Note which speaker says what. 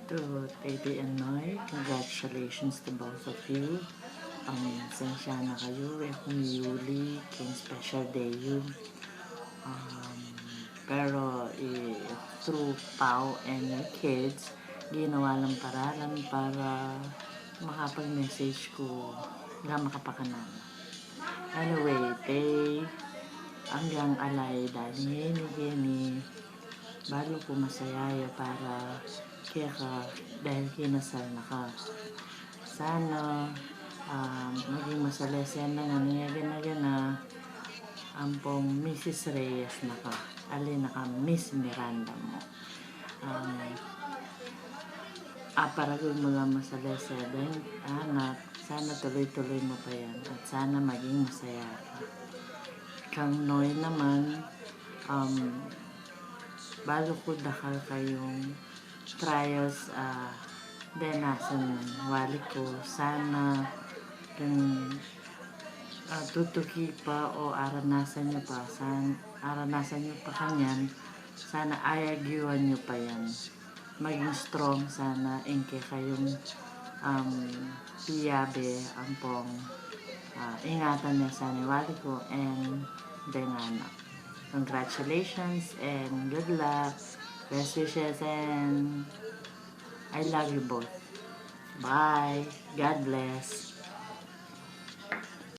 Speaker 1: To Teddy and Noy, congratulations to both of you. Sensya na kayo, kung Yuli, kung special day yun. Pero through Pao and your kids, ginawa lang paralan para makapag-message ko na makapakanan. Anyway, hanggang alay dali gini balo ko masayaya para kaya ka dahil kinasal na ka. Sana maging masalesen na nga na ampong Mrs. Reyes na ka. Alin na ka Miss Miranda mo. Paragod mo lang masalesen anak, sana tuloy-tuloy mo pa yan at sana maging masaya ka. Kang Noy naman, balo ko dakal kayong trials nasan wali ko sana kung tutuki pa o aranasan nyo pa kanyan, sana ayagyuan nyo pa yan, maging strong sana inke kayong piyabe ampong ingatan niya sana wali ko and dengana. Congratulations and good luck, best wishes, and I love you both. Bye. God bless.